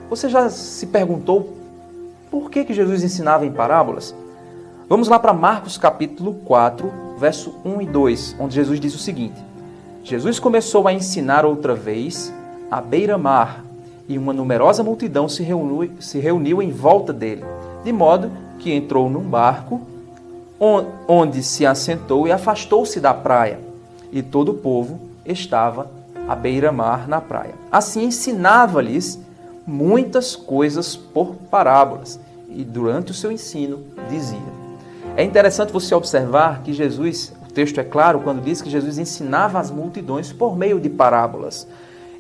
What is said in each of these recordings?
Você já se perguntou por que Jesus ensinava em parábolas? Vamos lá para Marcos capítulo 4, verso 1 e 2, onde Jesus diz o seguinte: Jesus começou a ensinar outra vez à beira-mar, e uma numerosa multidão se reuniu em volta dele, de modo que entrou num barco, onde se assentou e afastou-se da praia, e todo o povo estava à beira-mar na praia. Assim ensinava-lhes muitas coisas por parábolas, e durante o seu ensino dizia. É interessante você observar que Jesus, o texto é claro quando diz que Jesus ensinava as multidões por meio de parábolas.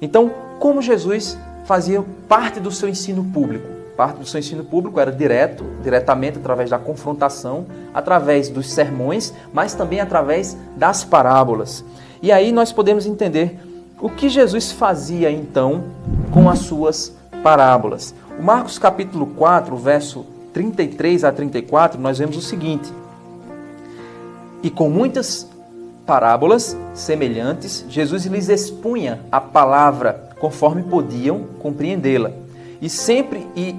Então, como Jesus fazia parte do seu ensino público? Parte do seu ensino público era diretamente através da confrontação, através dos sermões, mas também através das parábolas. E aí nós podemos entender o que Jesus fazia então com as suas parábolas. O Marcos capítulo 4, verso 33 a 34, nós vemos o seguinte: e com muitas parábolas semelhantes, Jesus lhes expunha a palavra conforme podiam compreendê-la. E sempre e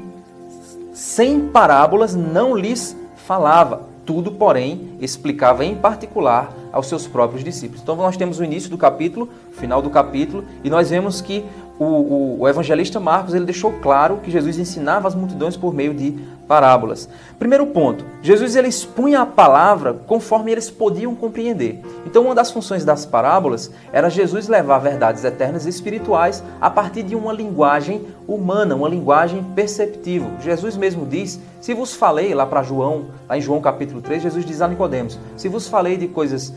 sem parábolas não lhes falava, tudo, porém, explicava em particular aos seus próprios discípulos. Então nós temos o início do capítulo, o final do capítulo, e nós vemos que o evangelista Marcos ele deixou claro que Jesus ensinava as multidões por meio de parábolas. Primeiro ponto, Jesus ele expunha a palavra conforme eles podiam compreender. Então uma das funções das parábolas era Jesus levar verdades eternas e espirituais a partir de uma linguagem humana, uma linguagem perceptível. Jesus mesmo diz, se vos falei, lá em João capítulo 3, Jesus diz a Nicodemos, se vos falei de coisas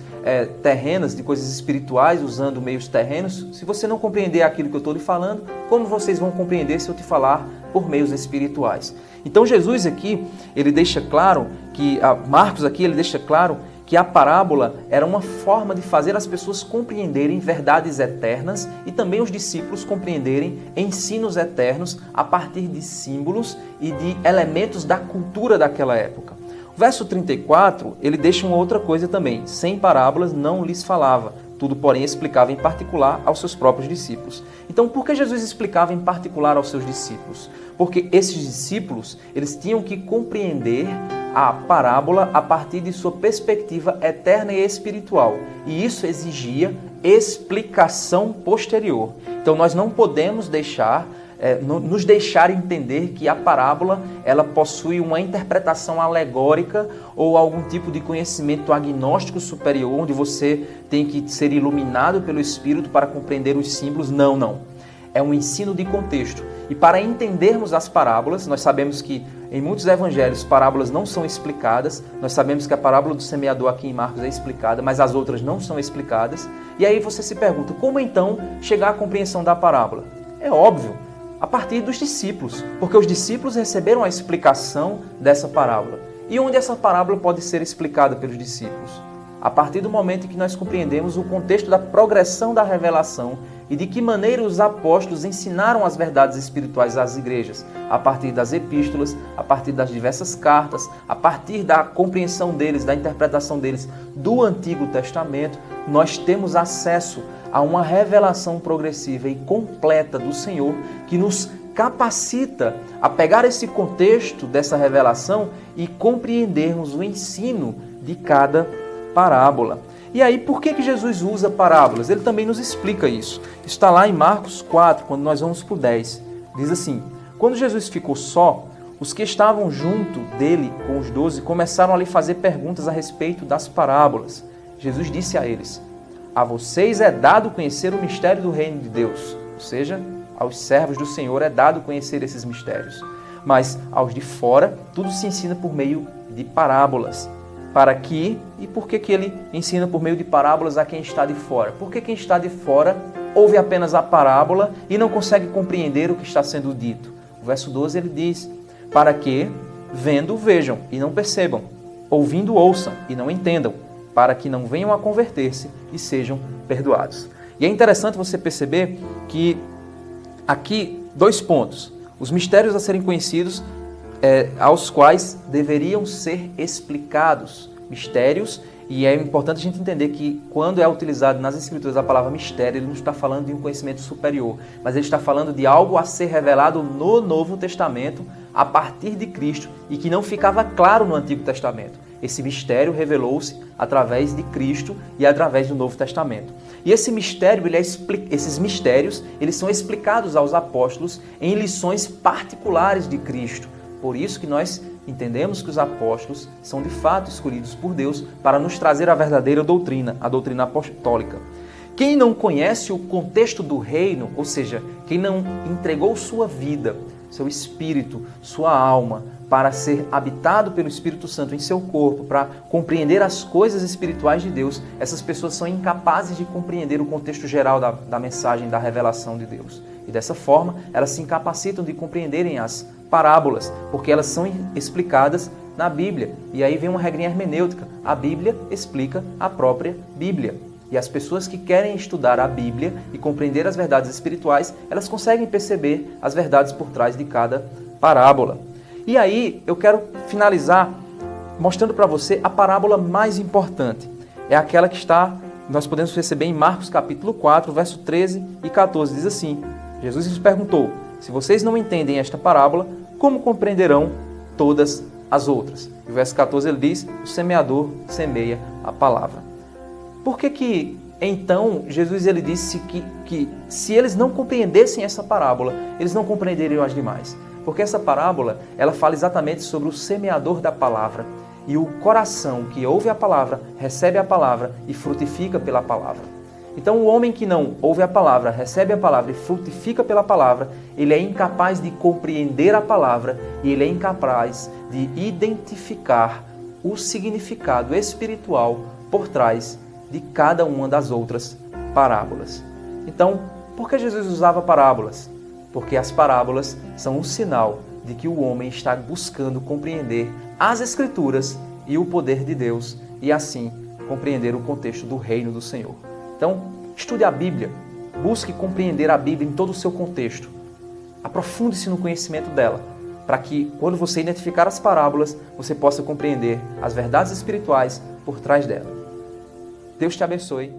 terrenas, de coisas espirituais, usando meios terrenos, se você não compreender aquilo que eu estou lhe falando, como vocês vão compreender se eu te falar por meios espirituais? Então Jesus aqui, ele deixa claro que, Marcos aqui, ele deixa claro que a parábola era uma forma de fazer as pessoas compreenderem verdades eternas e também os discípulos compreenderem ensinos eternos a partir de símbolos e de elementos da cultura daquela época. O verso 34, ele deixa uma outra coisa também. Sem parábolas não lhes falava, tudo, porém, explicava em particular aos seus próprios discípulos. Então, por que Jesus explicava em particular aos seus discípulos? Porque esses discípulos, eles tinham que compreender a parábola a partir de sua perspectiva eterna e espiritual. E isso exigia explicação posterior. Então, nós não podemos nos deixar entender que a parábola ela possui uma interpretação alegórica ou algum tipo de conhecimento agnóstico superior, onde você tem que ser iluminado pelo Espírito para compreender os símbolos. Não. É um ensino de contexto. E para entendermos as parábolas, nós sabemos que em muitos evangelhos parábolas não são explicadas. Nós sabemos que a parábola do semeador aqui em Marcos é explicada, mas as outras não são explicadas. E aí você se pergunta, como então chegar à compreensão da parábola? É óbvio, a partir dos discípulos, porque os discípulos receberam a explicação dessa parábola. E onde essa parábola pode ser explicada pelos discípulos? A partir do momento em que nós compreendemos o contexto da progressão da revelação e de que maneira os apóstolos ensinaram as verdades espirituais às igrejas, a partir das epístolas, a partir das diversas cartas, a partir da compreensão deles, da interpretação deles do Antigo Testamento, nós temos acesso a uma revelação progressiva e completa do Senhor que nos capacita a pegar esse contexto dessa revelação e compreendermos o ensino de cada parábola. E aí, por que Jesus usa parábolas? Ele também nos explica isso. Está lá em Marcos 4, quando nós vamos para o 10. Diz assim, quando Jesus ficou só, os que estavam junto dele com os 12 começaram a lhe fazer perguntas a respeito das parábolas. Jesus disse a eles, a vocês é dado conhecer o mistério do reino de Deus. Ou seja, aos servos do Senhor é dado conhecer esses mistérios. Mas aos de fora, tudo se ensina por meio de parábolas. Para que, e por que ele ensina por meio de parábolas a quem está de fora? Porque quem está de fora ouve apenas a parábola e não consegue compreender o que está sendo dito. O verso 12 ele diz, para que, vendo, vejam e não percebam, ouvindo, ouçam e não entendam, para que não venham a converter-se e sejam perdoados. E é interessante você perceber que aqui, 2 pontos. Os mistérios a serem conhecidos aos quais deveriam ser explicados. Mistérios E é importante a gente entender que quando é utilizado nas Escrituras a palavra mistério, ele não está falando de um conhecimento superior, mas ele está falando de algo a ser revelado no Novo Testamento a partir de Cristo e que não ficava claro no Antigo Testamento. Esse mistério revelou-se através de Cristo e através do Novo Testamento. E esse mistério, esses mistérios, eles são explicados aos apóstolos em lições particulares de Cristo. Por isso que nós entendemos que os apóstolos são de fato escolhidos por Deus para nos trazer a verdadeira doutrina, a doutrina apostólica. Quem não conhece o contexto do reino, ou seja, quem não entregou sua vida, seu espírito, sua alma, para ser habitado pelo Espírito Santo em seu corpo, para compreender as coisas espirituais de Deus, essas pessoas são incapazes de compreender o contexto geral da mensagem, da revelação de Deus. E dessa forma, elas se incapacitam de compreenderem as parábolas, porque elas são explicadas na Bíblia. E aí vem uma regrinha hermenêutica. A Bíblia explica a própria Bíblia. E as pessoas que querem estudar a Bíblia e compreender as verdades espirituais, elas conseguem perceber as verdades por trás de cada parábola. E aí eu quero finalizar mostrando para você a parábola mais importante. É aquela que nós podemos perceber em Marcos capítulo 4, verso 13 e 14. Diz assim: Jesus lhes perguntou: se vocês não entendem esta parábola, como compreenderão todas as outras? E o verso 14 ele diz: o semeador semeia a palavra. Por que então Jesus ele disse que se eles não compreendessem essa parábola, eles não compreenderiam as demais? Porque essa parábola, ela fala exatamente sobre o semeador da palavra e o coração que ouve a palavra, recebe a palavra e frutifica pela palavra. Então o homem que não ouve a palavra, recebe a palavra e frutifica pela palavra, ele é incapaz de compreender a palavra e ele é incapaz de identificar o significado espiritual por trás de cada uma das outras parábolas. Então, por que Jesus usava parábolas? Porque as parábolas são um sinal de que o homem está buscando compreender as Escrituras e o poder de Deus e assim compreender o contexto do reino do Senhor. Então, estude a Bíblia, busque compreender a Bíblia em todo o seu contexto. Aprofunde-se no conhecimento dela, para que quando você identificar as parábolas, você possa compreender as verdades espirituais por trás dela. Deus te abençoe.